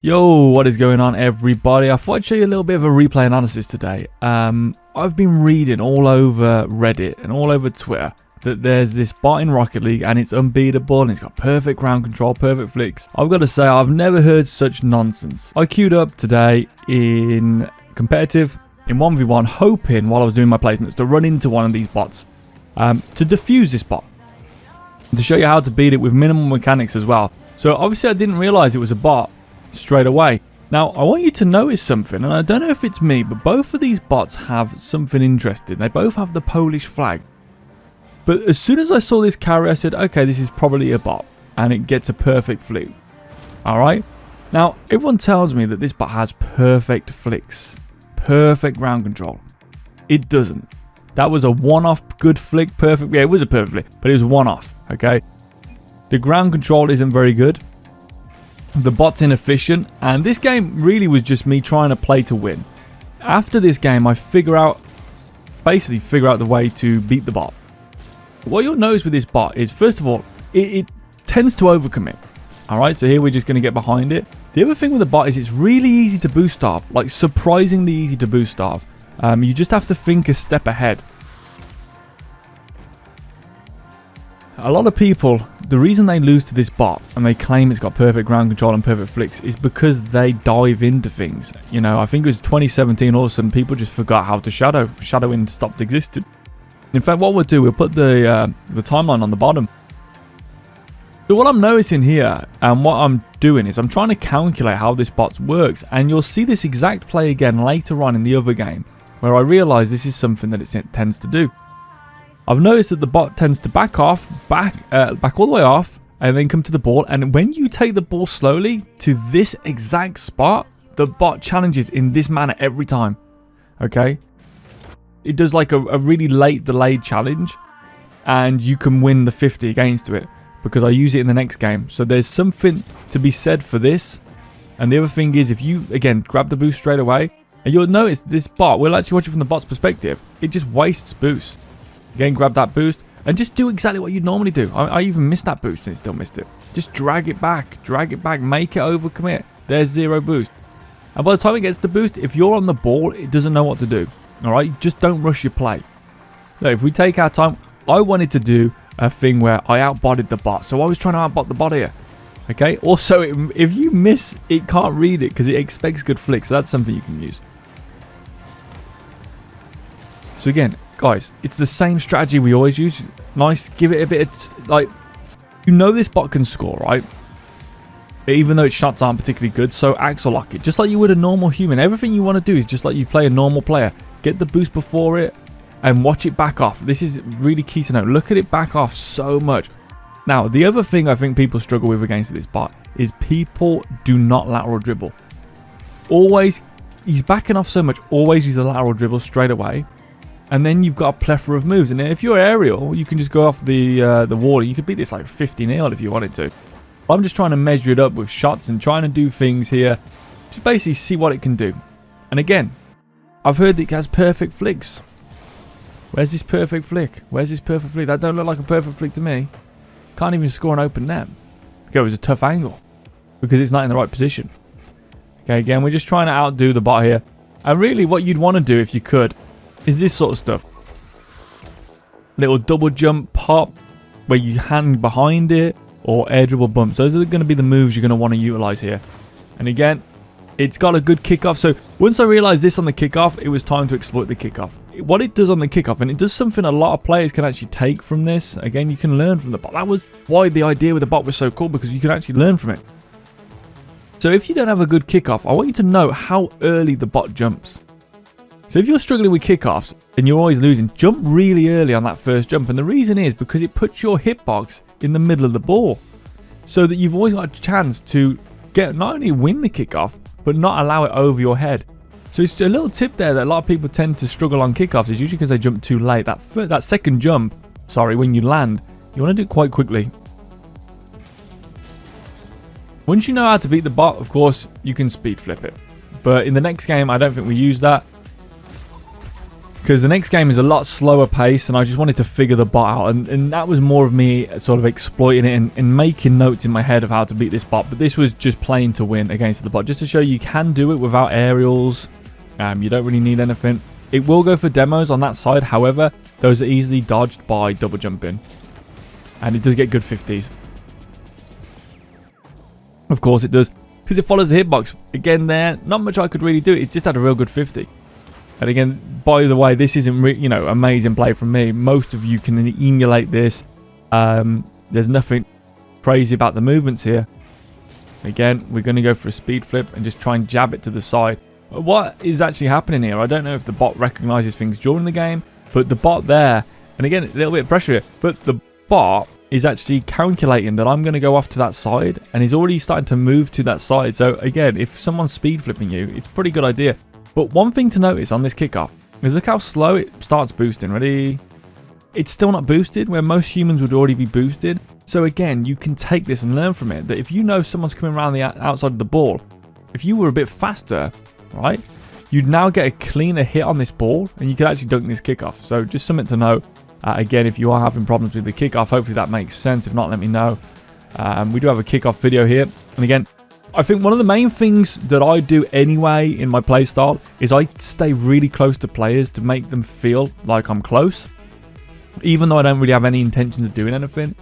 Yo, what is going on, everybody? I thought I'd show you a little bit of a replay analysis today. I've been reading all over Reddit and all over Twitter that there's this bot in Rocket League and it's unbeatable and it's got perfect ground control, perfect flicks. I've got to say, I've never heard such nonsense. I queued up today in competitive, in 1v1, hoping while I was doing my placements to run into one of these bots, to defuse this bot, and to show you how to beat it with minimal mechanics as well. So obviously I didn't realize it was a bot straight away. Now I want you to notice something, and I don't know if it's me, but both of these bots have something interesting. They both have the Polish flag. But as soon as I saw this carry, I said, okay, this is probably a bot, and it gets a perfect flick. Alright, now everyone tells me that this bot has perfect flicks, perfect ground control. It doesn't. That was a one-off good flick, perfect. Yeah, it was a perfect flick, but it was one-off. Okay, the ground control isn't very good. The bot's inefficient, and this game really was just me trying to play to win. After this game, I basically figure out the way to beat the bot. What you'll notice with this bot is, first of all, it tends to overcommit. Alright, so here we're just going to get behind it. The other thing with the bot is it's really easy to boost off, like surprisingly easy to boost off. You just have to think a step ahead. A lot of people, the reason they lose to this bot and they claim it's got perfect ground control and perfect flicks is because they dive into things. You know, I think it was 2017, all of a sudden people just forgot how to shadow. Shadowing stopped existing. In fact, what we'll do, we'll put the timeline on the bottom. So what I'm noticing here and what I'm doing is I'm trying to calculate how this bot works, and you'll see this exact play again later on in the other game where I realise this is something that it tends to do. I've noticed that the bot tends to back all the way off and then come to the ball, and when you take the ball slowly to this exact spot, the bot challenges in this manner every time. Okay, it does like a really late delayed challenge, and you can win the 50 against it because I use it in the next game. So there's something to be said for this. And the other thing is, if you again grab the boost straight away, and you'll notice this bot, we'll actually watch it from the bot's perspective, it just wastes boosts. Again, grab that boost and just do exactly what you'd normally do. I even missed that boost and it still missed it. Just drag it back, make it overcommit. There's zero boost. And by the time it gets the boost, if you're on the ball, it doesn't know what to do. Alright, just don't rush your play. Now, if we take our time, I wanted to do a thing where I outbotted the bot. So I was trying to outbot the bot here. Okay, also, if you miss, it can't read it because it expects good flicks. So that's something you can use. So again, guys, it's the same strategy we always use. Nice, give it a bit of, like, you know this bot can score, right? Even though its shots aren't particularly good, so axle lock it. Just like you would a normal human. Everything you want to do is just like you play a normal player. Get the boost before it and watch it back off. This is really key to note. Look at it back off so much. Now, the other thing I think people struggle with against this bot is people do not lateral dribble. Always, he's backing off so much, always use the lateral dribble straight away. And then you've got a plethora of moves. And if you're aerial, you can just go off the wall. You could beat this like 50-0 if you wanted to. I'm just trying to measure it up with shots and trying to do things here to basically see what it can do. And again, I've heard that it has perfect flicks. Where's this perfect flick? Where's this perfect flick? That don't look like a perfect flick to me. Can't even score an open net. Okay, it was a tough angle because it's not in the right position. Okay, again, we're just trying to outdo the bot here. And really what you'd want to do if you could is this sort of stuff. Little double jump pop where you hand behind it, or air dribble bumps. Those are going to be the moves you're going to want to utilize here. And again, it's got a good kickoff. So once I realized this on the kickoff, it was time to exploit the kickoff. What it does on the kickoff, and it does something a lot of players can actually take from this. Again, you can learn from the bot. That was why the idea with the bot was so cool, because you can actually learn from it. So if you don't have a good kickoff, I want you to know how early the bot jumps. So if you're struggling with kickoffs and you're always losing, jump really early on that first jump. And the reason is because it puts your hitbox in the middle of the ball, so that you've always got a chance to get not only win the kickoff, but not allow it over your head. So it's a little tip there that a lot of people tend to struggle on kickoffs is usually because they jump too late. That second jump, when you land, you want to do it quite quickly. Once you know how to beat the bot, of course, you can speed flip it. But in the next game, I don't think we use that. because the next game is a lot slower pace, and I just wanted to figure the bot out, and that was more of me sort of exploiting it and making notes in my head of how to beat this bot. But this was just playing to win against the bot, just to show you can do it without aerials. You don't really need anything. It will go for demos on that side, however, those are easily dodged by double jumping, and it does get good 50s. Of course it does, because it follows the hitbox. Again there, not much I could really do. It just had a real good 50. And again, by the way, this isn't, you know, amazing play from me. Most of you can emulate this. There's nothing crazy about the movements here. Again, we're going to go for a speed flip and just try and jab it to the side. What is actually happening here? I don't know if the bot recognizes things during the game, but the bot there, and again, a little bit of pressure here, but the bot is actually calculating that I'm going to go off to that side, and he's already starting to move to that side. So again, if someone's speed flipping you, it's a pretty good idea. But one thing to notice on this kickoff is look how slow it starts boosting. Ready? It's still not boosted, where most humans would already be boosted. So again, you can take this and learn from it, that if you know someone's coming around the outside of the ball, if you were a bit faster, right, you'd now get a cleaner hit on this ball, and you could actually dunk this kickoff. So just something to know. Again, if you are having problems with the kickoff, hopefully that makes sense. If not, let me know. We do have a kickoff video here. And again, I think one of the main things that I do anyway in my playstyle is I stay really close to players to make them feel like I'm close, even though I don't really have any intentions of doing anything.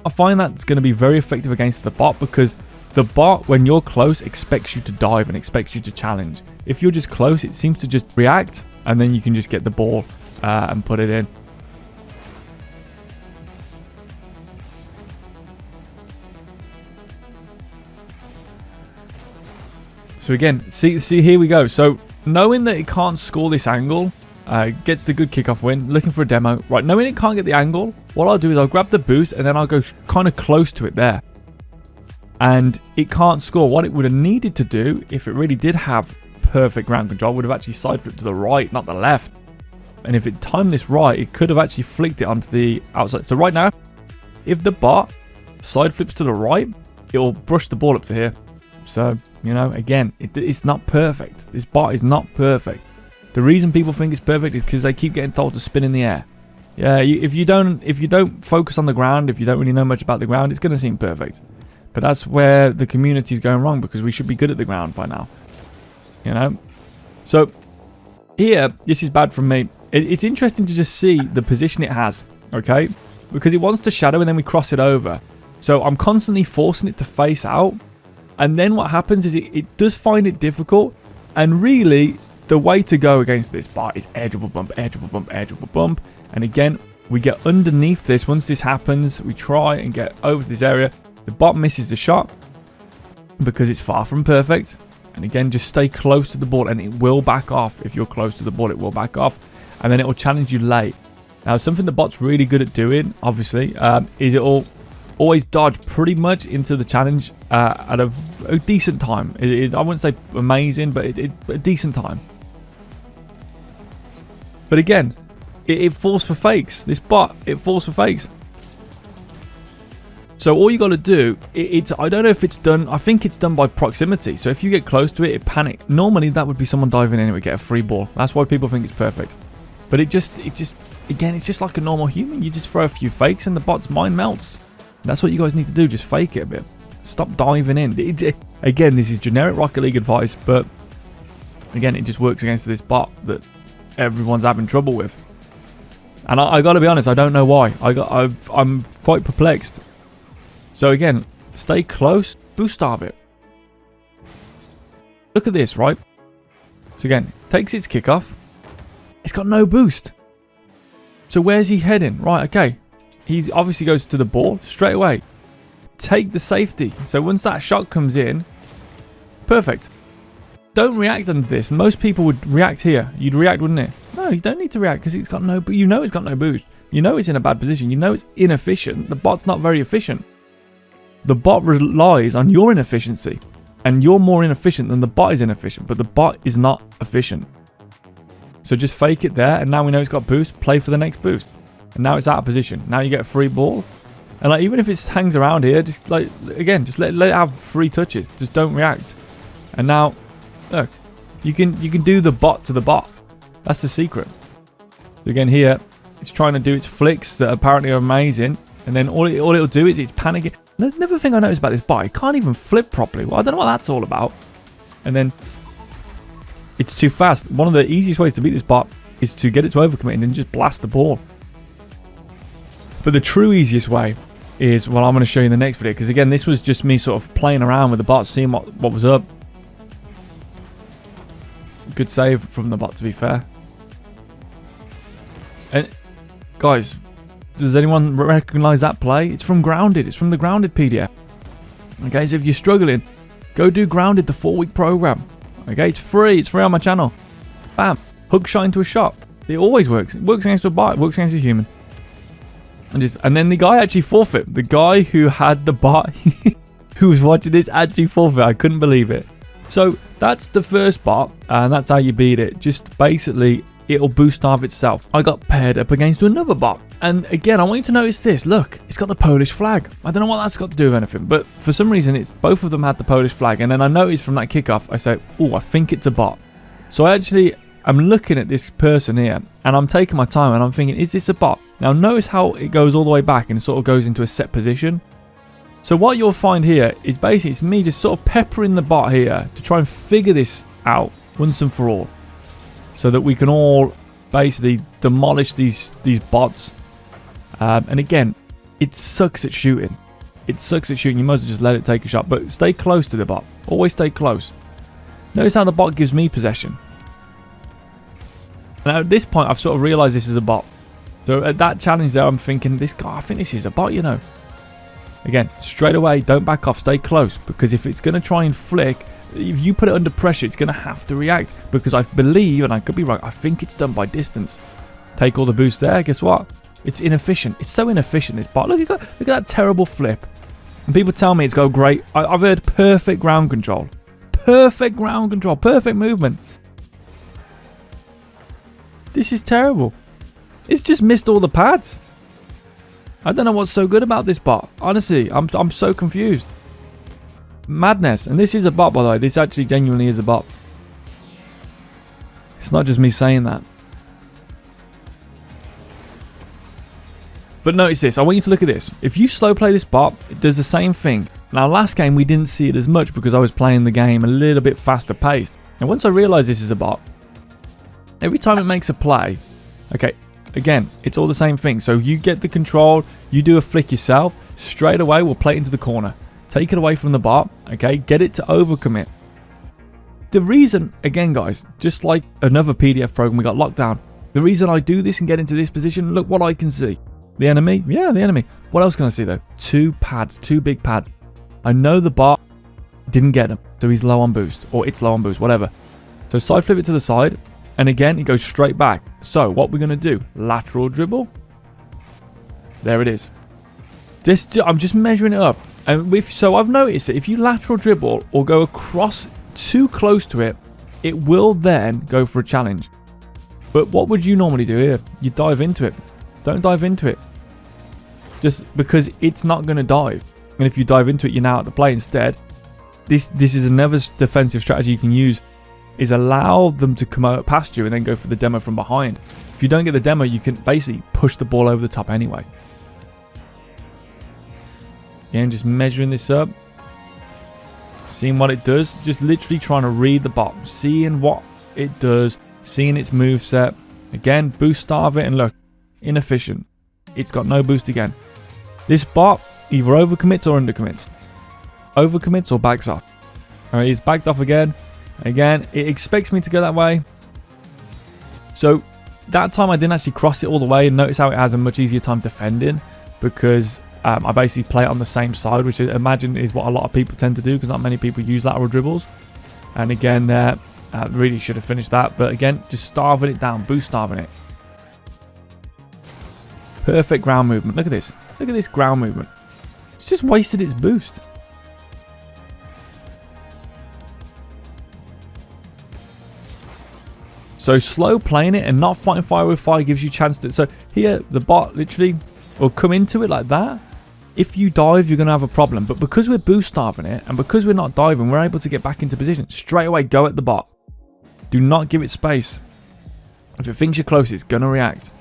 I find that's going to be very effective against the bot, because the bot, when you're close, expects you to dive and expects you to challenge. If you're just close, it seems to just react, and then you can just get the ball and put it in. So again, see here we go. So knowing that it can't score this angle, gets the good kickoff win. Looking for a demo. Right, knowing it can't get the angle, what I'll do is I'll grab the boost and then I'll go kind of close to it there. And it can't score. What it would have needed to do, if it really did have perfect ground control, would have actually side flipped to the right, not the left. And if it timed this right, it could have actually flicked it onto the outside. So right now, if the bot side flips to the right, it will brush the ball up to here. So, you know, again, it's not perfect. This bot is not perfect. The reason people think it's perfect is because they keep getting told to spin in the air. Yeah, if you don't focus on the ground, if you don't really know much about the ground, it's going to seem perfect. But that's where the community is going wrong, because we should be good at the ground by now. You know? So, here, this is bad from me. It's interesting to just see the position it has, okay? Because it wants to shadow and then we cross it over. So, I'm constantly forcing it to face out. And then what happens is it does find it difficult. And really, the way to go against this bot is edgeable bump, edgeable bump, edgeable bump. And again, we get underneath this. Once this happens, we try and get over to this area. The bot misses the shot because it's far from perfect. And again, just stay close to the ball and it will back off. If you're close to the ball, it will back off. And then it will challenge you late. Now, something the bot's really good at doing, obviously, is it will always dodge pretty much into the challenge at a decent time. I wouldn't say amazing, but a decent time. But again, it falls for fakes. This bot, it falls for fakes. So all you got to do, I don't know if it's done, I think it's done by proximity. So if you get close to it, it panics. Normally that would be someone diving in and would get a free ball. That's why people think it's perfect. But it just, again, it's just like a normal human. You just throw a few fakes and the bot's mind melts. That's what you guys need to do, just fake it a bit. Stop diving in. Again, this is generic Rocket League advice, but again, it just works against this bot that everyone's having trouble with. And I got to be honest, I don't know why. I'm quite perplexed. So again, stay close, boost starve it. Look at this, right? So again, takes its kickoff. It's got no boost. So where's he heading? Right, okay. He obviously goes to the ball straight away. Take the safety. So once that shot comes in, perfect. Don't react under this. Most people would react here. You'd react, wouldn't it? No, you don't need to react because it's got no. You know it's got no boost. You know it's in a bad position. You know it's inefficient. The bot's not very efficient. The bot relies on your inefficiency, and you're more inefficient than the bot is inefficient. But the bot is not efficient. So just fake it there, and now we know it's got boost. Play for the next boost. And now it's out of position. Now you get a free ball. And like, even if it hangs around here, just like, again, just let it have free touches. Just don't react. And now, look, you can do the bot to the bot. That's the secret. So again here, it's trying to do its flicks that apparently are amazing. And then all it'll do is it's panicking. Another thing I noticed about this bot, it can't even flip properly. Well, I don't know what that's all about. And then it's too fast. One of the easiest ways to beat this bot is to get it to overcommit and then just blast the ball. But the true easiest way is what I'm going to show you in the next video. Because again, this was just me sort of playing around with the bot, seeing what was up. Good save from the bot, to be fair. And guys, does anyone recognize that play? It's from Grounded. It's from the Grounded PDF. Okay, so if you're struggling, go do Grounded, the 4-week program. Okay, it's free. It's free on my channel. Bam. Hook shot into a shot. It always works. It works against a bot. It works against a human. And then the guy actually forfeit. The guy who had the bot, who was watching this, actually forfeit. I couldn't believe it. So that's the first bot, and that's how you beat it. Just basically, it'll boost off itself. I got paired up against another bot. And again, I want you to notice this. Look, it's got the Polish flag. I don't know what that's got to do with anything, but for some reason, it's both of them had the Polish flag. And then I noticed from that kickoff, I said, oh, I think it's a bot. So I actually am looking at this person here, and I'm taking my time, and I'm thinking, is this a bot? Now notice how it goes all the way back and it sort of goes into a set position. So what you'll find here is basically it's me just sort of peppering the bot here to try and figure this out once and for all, so that we can all basically demolish these bots. And again, it sucks at shooting. It sucks at shooting. You might as well just let it take a shot, but stay close to the bot. Always stay close. Notice how the bot gives me possession. Now at this point, I've sort of realized this is a bot. So at that challenge there, I'm thinking, this guy, I think this is a bot, you know. Again, straight away, don't back off, stay close, because if it's going to try and flick, if you put it under pressure, it's going to have to react, because I believe, and I could be wrong, I think it's done by distance. Take all the boost there, guess what? It's inefficient. It's so inefficient, this bot. Look at that terrible flip. And people tell me it's got great, I've heard perfect ground control. Perfect ground control, perfect movement. This is terrible. It's just missed all the pads. I don't know what's so good about this bot. Honestly, I'm so confused. Madness. And this is a bot, by the way. This actually genuinely is a bot. It's not just me saying that. But notice this. I want you to look at this. If you slow play this bot, it does the same thing. Now, last game, we didn't see it as much because I was playing the game a little bit faster paced. And once I realized this is a bot, every time it makes a play, okay, again, it's all the same thing. So you get the control, you do a flick yourself, straight away we'll play it into the corner. Take it away from the bot, okay? Get it to overcommit. The reason, again guys, just like another PDF program we got locked down, the reason I do this and get into this position, look what I can see. The enemy? Yeah, the enemy. What else can I see though? 2 pads, 2 big pads. I know the bot didn't get them, so he's low on boost, or it's low on boost, whatever. So side flip it to the side, and again, it goes straight back. So what we're going to do, lateral dribble. There it is. I'm just measuring it up. And so I've noticed that if you lateral dribble or go across too close to it, it will then go for a challenge. But what would you normally do here? You dive into it. Don't dive into it. Just because it's not going to dive. And if you dive into it, you're now at the play instead. This is another defensive strategy you can use, is allow them to come out past you and then go for the demo from behind. If you don't get the demo, you can basically push the ball over the top anyway. Again, just measuring this up. Seeing what it does. Just literally trying to read the bot. Seeing what it does. Seeing its moveset. Again, boost starve it, and look. Inefficient. It's got no boost again. This bot either overcommits or undercommits. Overcommits or backs off. Alright, it's backed off again. Again, it expects me to go that way. So that time I didn't actually cross it all the way, and notice how it has a much easier time defending, because I basically play it on the same side, which I imagine is what a lot of people tend to do, because not many people use lateral dribbles. And again, really should have finished that, but again, just starving it down, boost starving it. Perfect ground movement. Look at this. Look at this ground movement. It's just wasted its boost. So slow playing it and not fighting fire with fire gives you a chance to... So here, the bot literally will come into it like that. If you dive, you're going to have a problem. But because we're boost starving it, and because we're not diving, we're able to get back into position. Straight away, go at the bot. Do not give it space. If it thinks you're close, it's going to react.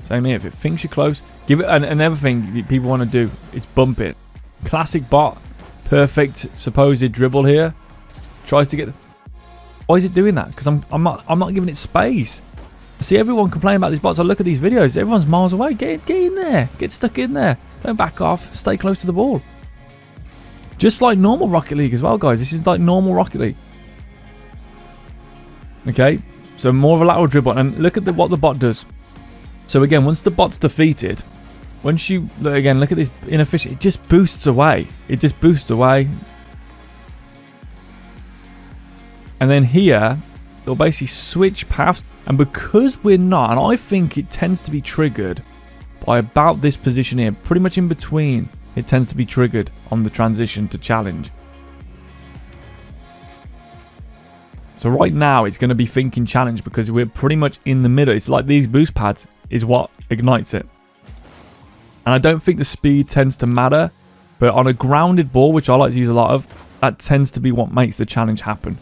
Same here. If it thinks you're close, give it another thing that people want to do. It's bump it. Classic bot. Perfect supposed dribble here. Tries to get... Why is it doing that? Because I'm not giving it space. I see everyone complaining about these bots. I look at these videos. Everyone's miles away. Get in there. Get stuck in there. Don't back off. Stay close to the ball. Just like normal Rocket League as well, guys. This is like normal Rocket League. Okay. So more of a lateral dribble. And look at what the bot does. So again, once the bot's defeated, once you look at this inefficient, it just boosts away. It just boosts away. And then here, it'll basically switch paths. And because we're not, and I think it tends to be triggered by about this position here, pretty much in between, it tends to be triggered on the transition to challenge. So right now, it's going to be thinking challenge because we're pretty much in the middle. It's like these boost pads is what ignites it. And I don't think the speed tends to matter, but on a grounded ball, which I like to use a lot of, that tends to be what makes the challenge happen.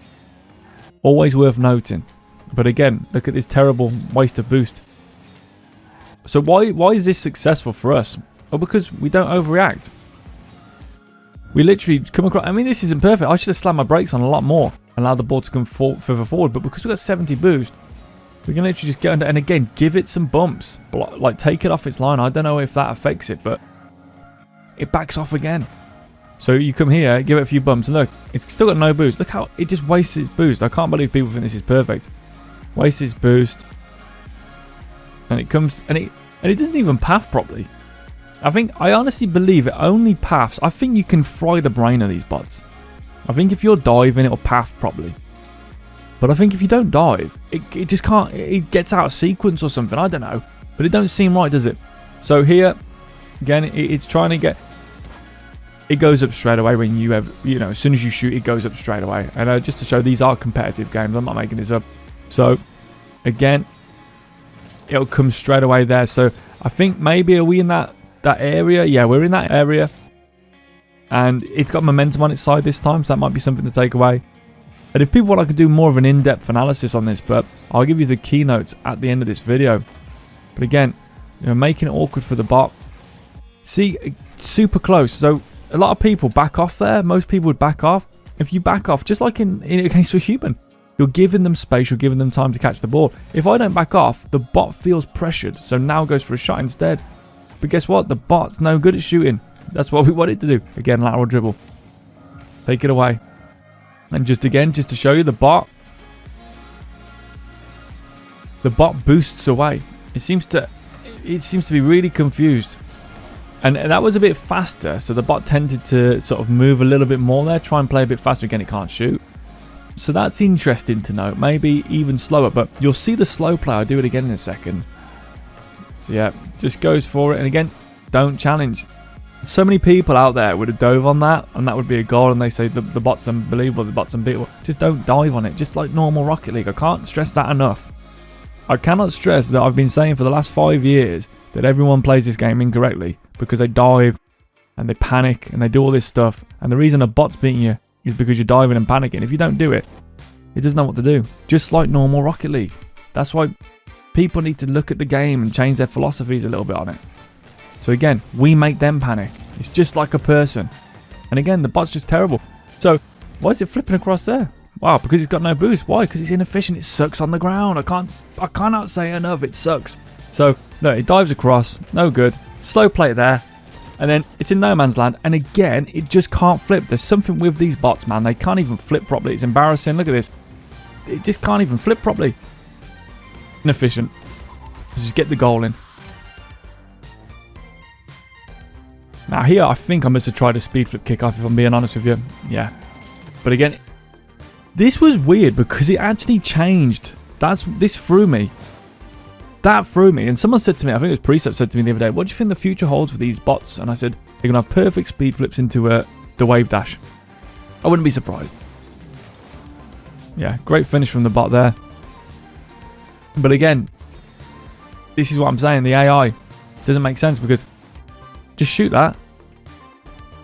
Always worth noting. But again, look at this terrible waste of boost. So why is this successful for us? Well, because we don't overreact. We literally come across... I mean, this isn't perfect. I should have slammed my brakes on a lot more and allowed the ball to come further forward. But because we've got 70 boost, we can literally just get under... And again, give it some bumps. Like, take it off its line. I don't know if that affects it, but it backs off again. So you come here, give it a few bumps, and look, it's still got no boost. Look how it just wastes its boost. I can't believe people think this is perfect. Wastes its boost. And it comes... And it doesn't even path properly. I honestly believe it only paths. I think you can fry the brain of these bots. I think if you're diving, it'll path properly. But I think if you don't dive, it just can't. It gets out of sequence or something. I don't know. But it don't seem right, does it? So here, again, it's trying to get... It goes up straight away when you have... You know, as soon as you shoot, it goes up straight away. And just to show, these are competitive games. I'm not making this up. So, again, it'll come straight away there. So, I think maybe are we in that area? Yeah, we're in that area. And it's got momentum on its side this time, so that might be something to take away. And if people want, I could do more of an in-depth analysis on this, but I'll give you the keynotes at the end of this video. But again, you know, making it awkward for the bot. See, super close. So a lot of people back off there. Most people would back off. If you back off, just like in against a human, you're giving them space, you're giving them time to catch the ball. If I don't back off, the bot feels pressured, so now goes for a shot instead. But guess what? The bot's no good at shooting. That's what we want it to do. Again, lateral dribble. Take it away. And just to show you the bot boosts away. It seems to be really confused. And that was a bit faster, so the bot tended to sort of move a little bit more there, try and play a bit faster. Again, it can't shoot. So that's interesting to note. Maybe even slower, but you'll see the slow play. I'll do it again in a second. So yeah, just goes for it. And again, don't challenge. So many people out there would have dove on that, and that would be a goal, and they say the bot's unbelievable, the bot's unbeatable. Just don't dive on it, just like normal Rocket League. I can't stress that enough. I cannot stress that I've been saying for the last 5 years that everyone plays this game incorrectly because they dive and they panic and they do all this stuff. And the reason a bot's beating you is because you're diving and panicking. If you don't do it, it doesn't know what to do. Just like normal Rocket League. That's why people need to look at the game and change their philosophies a little bit on it. So again, we make them panic. It's just like a person. And again, the bot's just terrible. So why is it flipping across there? Wow, because it's got no boost. Why? Because it's inefficient. It sucks on the ground. I cannot say enough. It sucks. So no, it dives across. No good. Slow play there. And then it's in no man's land. And again, it just can't flip. There's something with these bots, man. They can't even flip properly. It's embarrassing. Look at this. It just can't even flip properly. Inefficient. Just get the goal in. Now here, I think I must have tried a speed flip kickoff, if I'm being honest with you. Yeah. But again, this was weird because it actually changed. This threw me. That threw me. And someone said to me, I think it was Precept said to me the other day, what do you think the future holds for these bots? And I said, they're going to have perfect speed flips into the wave dash. I wouldn't be surprised. Yeah, great finish from the bot there. But again, this is what I'm saying. The AI doesn't make sense because just shoot that.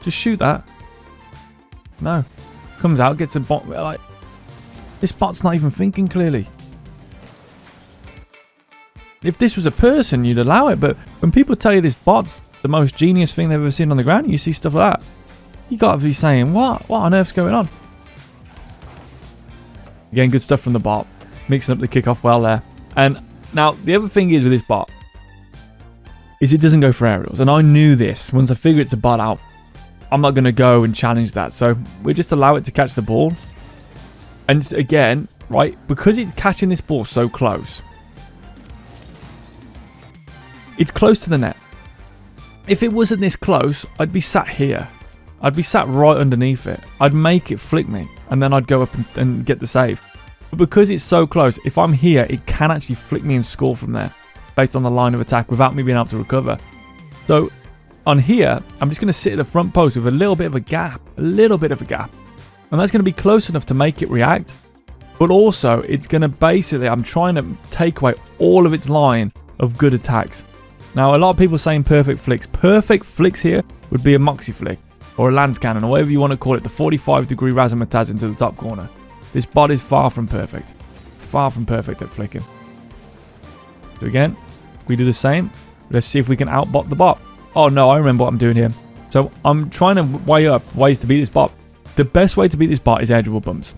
Just shoot that. No. Comes out, gets a bot. Like, this bot's not even thinking clearly. If this was a person, you'd allow it. But when people tell you this bot's the most genius thing they've ever seen on the ground, you see stuff like that, you got to be saying, what on earth's going on? Again, good stuff from the bot. Mixing up the kickoff well there. And now, the other thing is with this bot, is it doesn't go for aerials. And I knew this. Once I figure it's a bot out, I'm not going to go and challenge that. So we just allow it to catch the ball. And again, right, because it's catching this ball so close, it's close to the net. If it wasn't this close, I'd be sat here. I'd be sat right underneath it. I'd make it flick me, and then I'd go up and get the save. But because it's so close, if I'm here, it can actually flick me and score from there, based on the line of attack, without me being able to recover. So on here, I'm just going to sit at the front post with a little bit of a gap. And that's going to be close enough to make it react. But also, it's going to basically, I'm trying to take away all of its line of good attacks. Now, a lot of people are saying perfect flicks. Perfect flicks here would be a Moxie flick, or a Lance Cannon, or whatever you want to call it, the 45-degree Razzmatazz into the top corner. This bot is far from perfect. Far from perfect at flicking. So again, we do the same. Let's see if we can outbot the bot. Oh no, I remember what I'm doing here. So I'm trying to weigh up ways to beat this bot. The best way to beat this bot is edgeable bumps.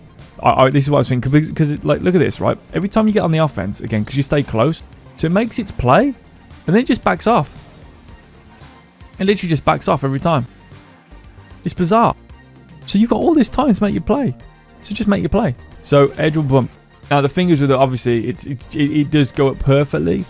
This is what I was thinking, because like, look at this, right? Every time you get on the offense, again, because you stay close, so it makes its play, and then it just backs off. It literally just backs off every time. It's bizarre. So you've got all this time to make your play. So just make your play. So edge will bump. Now the thing is with it, obviously, it does go up perfectly.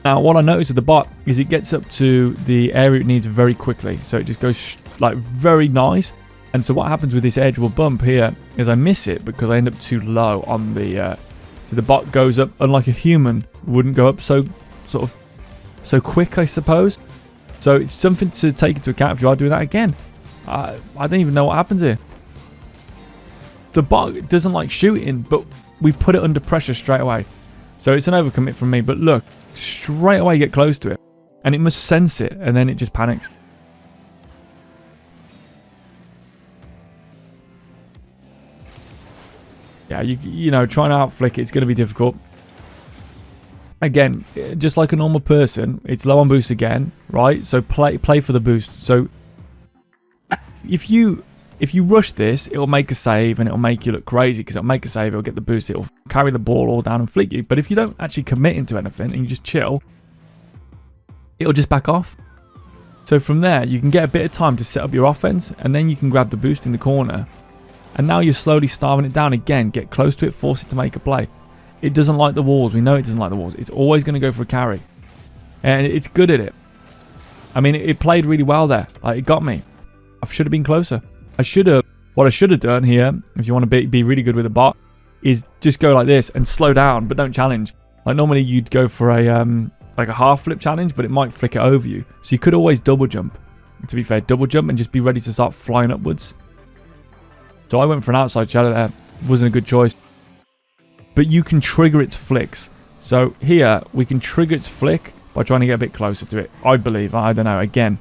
Now what I noticed with the bot is it gets up to the area it needs very quickly. So it just goes like very nice. And so what happens with this edge will bump here is I miss it because I end up too low on the... so the bot goes up, unlike a human, wouldn't go up so quick, I suppose. So it's something to take into account if you are doing that again. I don't even know what happens here. The bot doesn't like shooting, but we put it under pressure straight away. So it's an overcommit from me, but look, straight away get close to it. And it must sense it, and then it just panics. Yeah, you know, trying to outflick it's going to be difficult. Again, just like a normal person, it's low on boost again, right? So play for the boost. So if you rush this, it'll make a save and it'll make you look crazy because it'll make a save, it'll get the boost, it'll carry the ball all down and flick you. But if you don't actually commit into anything and you just chill, it'll just back off. So from there, you can get a bit of time to set up your offense and then you can grab the boost in the corner. And now you're slowly starving it down again. Get close to it, force it to make a play. It doesn't like the walls. We know it doesn't like the walls. It's always going to go for a carry. And it's good at it. I mean, it played really well there. Like, it got me. I should have been closer. What I should have done here, if you want to be really good with a bot, is just go like this and slow down, but don't challenge. Like normally you'd go for a like a half flip challenge, but it might flick it over you. So you could always double jump. To be fair, double jump and just be ready to start flying upwards. So I went for an outside shadow there. Wasn't a good choice. But you can trigger its flicks. So here we can trigger its flick by trying to get a bit closer to it. I believe. I don't know. Again,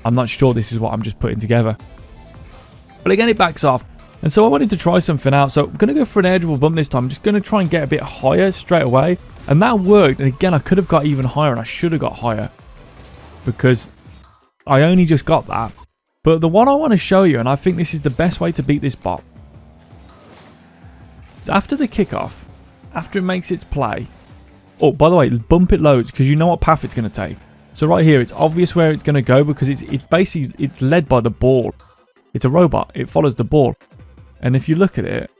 I'm not sure this is what I'm just putting together. But again, it backs off. And so I wanted to try something out. So I'm going to go for an edgeable bump this time. I'm just going to try and get a bit higher straight away. And that worked. And again, I could have got even higher and I should have got higher. Because I only just got that. But the one I want to show you, and I think this is the best way to beat this bot. So after the kickoff, after it makes its play. Oh, by the way, bump it loads because you know what path it's going to take. So right here, it's obvious where it's going to go because it's basically, it's led by the ball. It's a robot. It follows the ball. And if you look at it,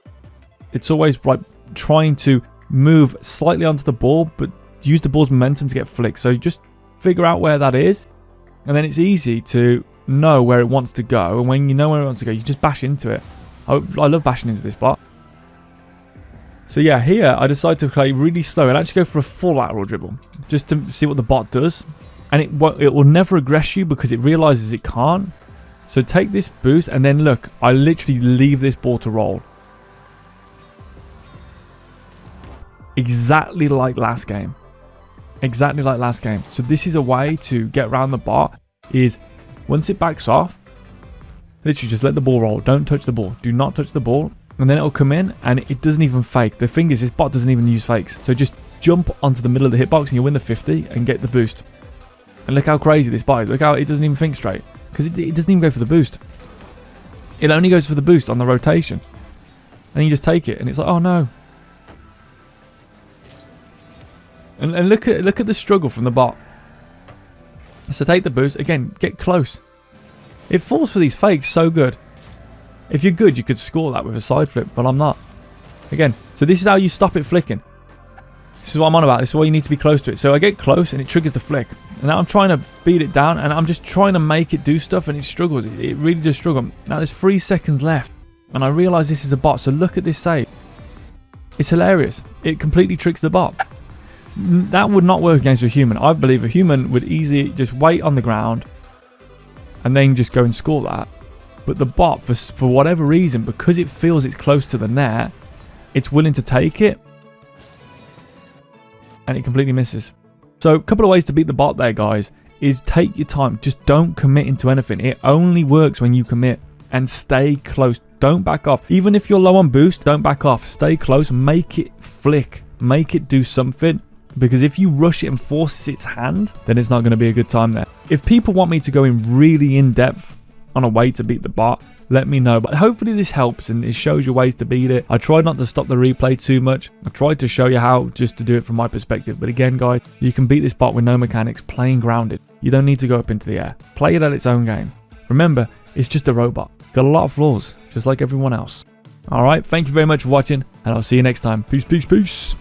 it's always like trying to move slightly onto the ball, but use the ball's momentum to get flicked. So just figure out where that is. And then it's easy to know where it wants to go. And when you know where it wants to go, you just bash into it. I love bashing into this bot. So yeah, here I decided to play really slow and actually go for a full lateral dribble. Just to see what the bot does. And it will never aggress you because it realizes it can't. So take this boost and then look, I literally leave this ball to roll. Exactly like last game. Exactly like last game. So this is a way to get around the bot is once it backs off, literally just let the ball roll. Don't touch the ball. Do not touch the ball. And then it'll come in and it doesn't even fake. The thing is, this bot doesn't even use fakes. So just jump onto the middle of the hitbox and you win the 50 and get the boost. And look how crazy this bot is. Look how it doesn't even think straight. Because it doesn't even go for the boost. It only goes for the boost on the rotation. And you just take it and it's like, oh no. And look at the struggle from the bot. So take the boost. Again, get close. It falls for these fakes so good. If you're good, you could score that with a side flip, but I'm not. Again, so this is how you stop it flicking. This is what I'm on about. This is why you need to be close to it. So I get close and it triggers the flick. And now I'm trying to beat it down and I'm just trying to make it do stuff and it struggles. It really does struggle. Now there's 3 seconds left and I realise this is a bot. So look at this save. It's hilarious. It completely tricks the bot. That would not work against a human. I believe a human would easily just wait on the ground and then just go and score that. But the bot, for whatever reason, because it feels it's close to the net, it's willing to take it. And it completely misses. So a couple of ways to beat the bot there, guys, is take your time. Just don't commit into anything. It only works when you commit. And stay close. Don't back off. Even if you're low on boost, don't back off. Stay close. Make it flick. Make it do something. Because if you rush it and force its hand, then it's not going to be a good time there. If people want me to go in really in depth on a way to beat the bot, let me know. But hopefully this helps and it shows you ways to beat it. I tried not to stop the replay too much. I tried to show you how, just to do it from my perspective. But again, guys, you can beat this bot with no mechanics, playing grounded. You don't need to go up into the air. Play it at its own game. Remember, it's just a robot. Got a lot of flaws, just like everyone else. Alright, thank you very much for watching, and I'll see you next time. Peace, peace, peace.